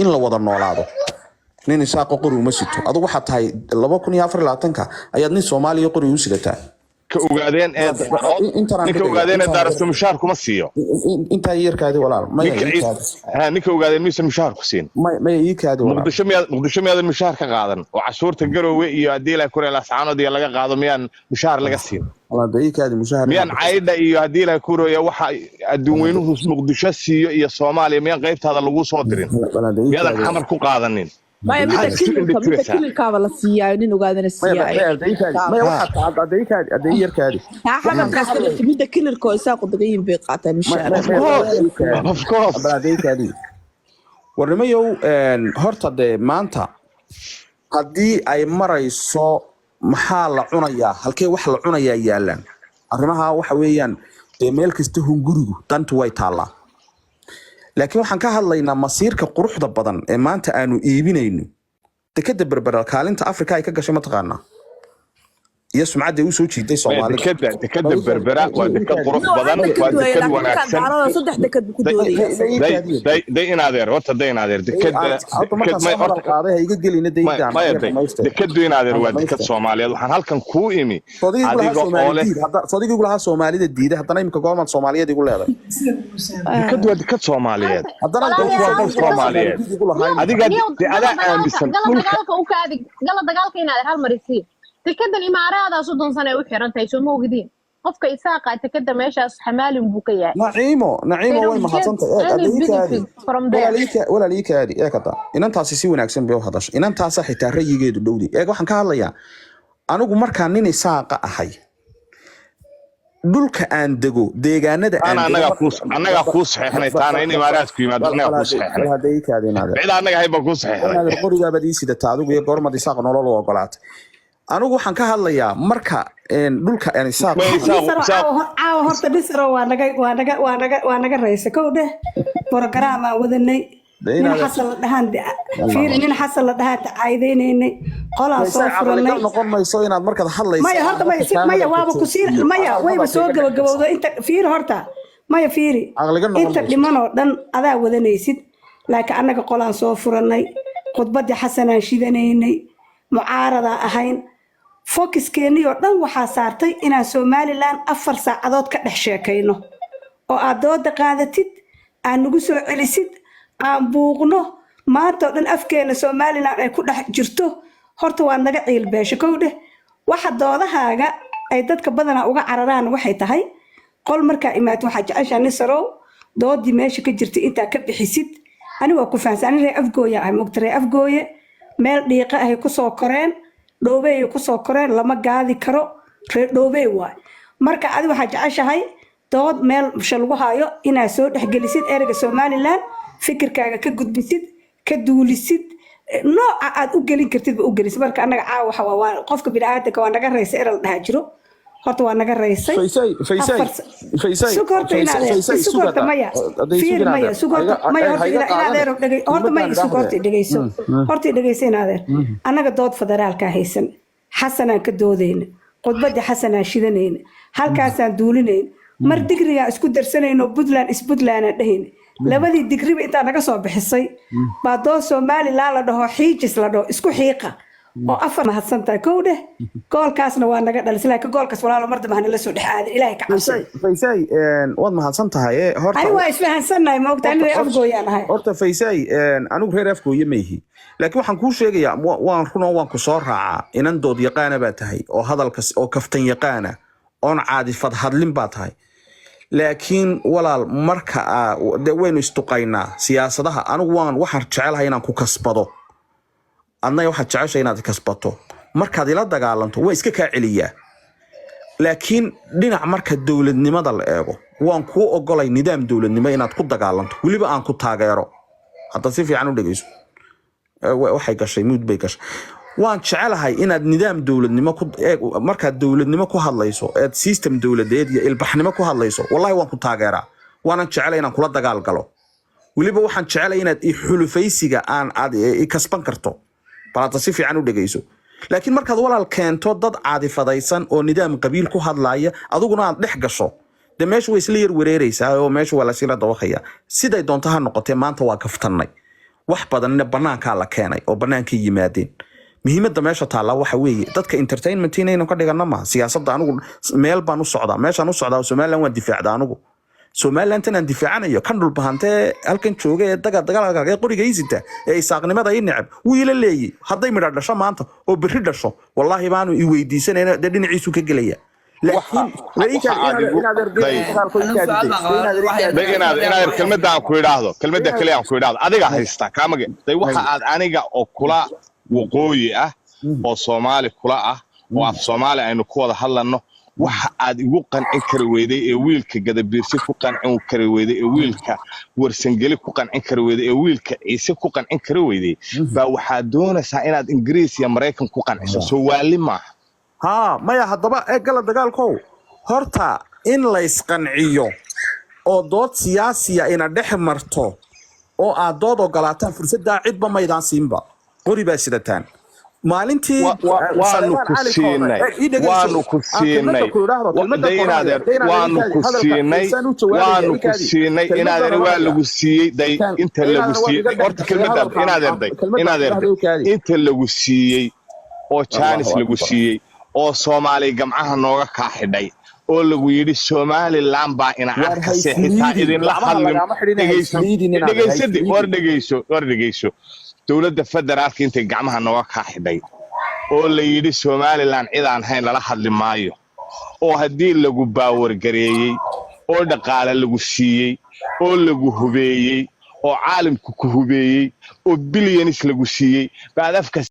in la wada noolaado nin isaaqo qori uma sito adigu waxaad tahay 2024 ayaad nin Soomaaliya qori u sidataa ka ogaadeen ee ninka ogaadeen daarto mushaar kuma siiyo inta yarkaadi walaal ninka ogaadeen mise mushaar ku siin ma iikaadi walaal muqdisho miyaad mushaar ka qaadan oo cashuurta garoowe iyo hadii la kureel ascaanood iyo laga qaado miyaan mushaar laga siin walaal iikaadi mushaar miyaan caayda iyo hadii la kurooyo waxa adduun weynuhu muqdisho siiyo iyo Soomaaliya miyaan qaybtaada lagu soo dirin miyaan xamar ku qaadanin ما يمكن كل كابل السياي نوغادنا السياي ما واحد أدير كادي حمد كاستل ميدا كل الكويسة قدقين بيقاطع مشارع of course أدير كادي ورميو هرتا دي مانتا هدي أي مريسو محال عنايا هالكي وحل عنايا يالان أرمها وحويان دي ميلكستهون قرقو دانتو وايتالا laakiin waxaan ka hadlaynaa masiirka quruxda badan ee maanta aanu iibinayno dekada berberal kaalinta Afrika ay ka gashay ma taqaana iyo sumcadda uu soo jiiday Soomaalida dekada berbera waa dekad qurux badan waa dekad wanaagsan saddex dekad ku doodayay day inaadeer horta day inaadeer dekad may horta qaaday iga gelina deydaan dekad inaadeer waa dekad Soomaaliyeed waxaan halkan ku imi adiga oo leh sadiigu laha Soomaalida diiday haddana imka goorma Soomaaliyeed igu leedahay dekad waa dekad Soomaaliyeed haddana waa Soomaaliyeed adiga ada aaminsan dagaalka u kaadi dagaalka inaadeer hal marisi تكدن الإمارات صدق سنة وحيران تيسو موجودين قفك إساقة تكدن ماشاس حمال بوكيا نعيمو وين ما حصلت ولا ليك هذه يا كذا إن أنت أساسي وناكسن بيو هذاش إن أنت أساسي ترى يجي دودي يا جوحن كهلا يا أنا جو مركان نين إساقة أحي دولك أندجو ديجانا ده أنا أخوص إحنا تانا إني مارات كيما أنا أخوص إحنا هذيك هذه نادر بعد أنا هاي بخوص إحنا أنا القرية بدي سيد تعذب يقول ما دي ساق نورلو وقلات anigu waxaan ka hadlayaa marka dhulka aan isaaq horta dhisro waa naga raysay kowde program wadanay nin xasal dhahan fiir nin xasal dhaha taayideynay qolaan soo furanay noqon mayso inaad markaad hadlayso maya horta maya waaba ku siin maya wayba soo gabagabowdo inta fiir horta maya fiiri inta dhiman oo dhan adaa wadanaysid laakiin anaga qolaan soo furanay khudbadii xasanaan shidanaynay mucaarada ahayn focus keeni oo dhan waxa saartay inaan Somaliland 4 saacadood ka dhex sheekayno oo aad dooda qaadatid aan nagu soo celisid aan buuqno maanta oo dhan afkeena Somaliland ay ku dhex jirto horta waa naga ciil beesho kowde waxa doodahaaga ay dadka badana uga cararaan waxay tahay qol marka imaad waxa jecesha nisrow doodii meesha ka jirtay inta ka bixisid ani waa ku fahansan inay afgooya ay mugtray afgooye meel dhiiqa ay ku soo koreen dhoobey ku soo koreen lama gaadi karo reer dhoobey waay marka adi waxa jeceshahay dood meel lagu hayo inaad soo dhexgelisid erayga Somaliland fikirkaaga ka gudbisid ka duulisid nooca aad u gelin kartid u gelisid marka anaga caaw waxa waa qofka bini'aadamka waa naga raysay eral dhaha jiro horta waa naga raysay faysay sukorta maya fiir maya sukorta maya horta maya sukorta dhageyso horta dhageyso inaadeer anaga dood federaalka haysan xasanaan ka doodayna qodbada xasanaan shidanayna halkaasaan duulinayna mar digriga isku darsanayno Puntland dhahin labadii digriba inta naga soo bixisay baa dood Somaliland la dhaho xiijis la dhaho isku xiiqa oo afar mahadsantahay kowde goolkaasna waa naga dhalisay laakiin goolkaas walaalo mar dambe la soo dhaxaaday ilaahay ka cabsay faysay waad mahadsantahay horta ani waa isfahansanahay ma ogtahay inay afgooyaan ahay horta faysay anigu reer afgooye ma yihi laakiin waxaan ku sheegayaa waan ku soo raacaa inan dood yaqaan baa tahay oo hadalka oo kaftan yaqaana oo caadifad hadlin baa tahay laakiin walaal marka waynu istuqaynaa siyaasadaha anigu waxaan jecelahay inaan ku kasbado adna waxa jeceshay inaad kasbato markaad ila dagaalanto way iska ka celiyaa laakiin dhinac marka dawladnimada la eego waan ku ogolay nidaam dawladnimo inaad ku dagaalanto waliba aan ku taageero hadda si fiican u dhageyso waxay gashay mood bay gashay waan jecelahay inaad nidaam dawladnimo ku marka dawladnimo ku hadlayso ee system dawladeed iyo ilbaxnimo ku hadlayso wallahi waan ku taageeraa waan jecelahay inaan kula dagaal galo waliba waxaan jecelahay inaad xulufaysiga aan kasban karto balanta si fiican u dhageyso laakiin markaad walaal keento dad caadifadaysan oo nidaam qabiil ku hadlaaya adiguna aad dhex gasho de meesha way isla yar wareeraysaa oo meesha waa la sila dawaqaya siday doonto ha noqotee maanta waa kaftannay wax badanna banaanka la keenay oo banaanka yimaadeen muhiimadda meesha taala waxa weeye dadka entertainment inaynu ka dhigano ma siyaasadda anigu meel baan u socdaa meeshaan u socdaa Soomaaliland waan difaacdaa anigu Soomaaliland tan difaacanayo kan dhul bahantee halkan jooga ee dagaalka qoriga isita ee isaaqnimada ay necab wiila leeyay hadday midha dhasho maanta oo biri dhasho wallahi baanu i weydiisanayna dhinaciisu ka galaya laakiin inaad kelmadda ku yiraahdo kelmadda kale aan ku yiraahdo adiga haysta kaamage day waxa aad aniga oo kula waqooyi ah oo Soomaali kula ah oo af Soomaali aynu ku wada hadlano waxa aad igu qancin kari weyday ee wiilka gadabiirsi ku qancin kari weyday ee wiilka warsangeli ku qancin kari weyday ee wiilka ciise ku qancin kari weyday baa waxa doonaysaa inaad Ingiriis iyo Mareykan ku qanciso Soomaali ma ha maya hadaba ee gala dagaalkow horta in la isqanciyo oo dood siyaasiya ina dhex marto oo aad dood ogolaataan fursadda cidba maydaan siinba qori baa sidataan maalintii waanu ku siinay inaad waa lagu siiyay day inta lagu siiyay horta kelmadda inaad inta lagu siiyay oo Jaanis lagu siiyay oo Soomaali gamcaha nooga ka xidhay oo lagu yiri Somaliland baa ina arka seexitaa idin la hadlin dhageyso dawladda federaalka intay gacmaha nooga ka xidhay oo la yiri Somaliland cid aan hayn lala hadli maayo oo hadii lagu baawar gareeyay oo dhaqaale lagu siiyay oo lagu hubeeyay oo caalamku ku hubeeyay oo billions lagu siiyay baad afka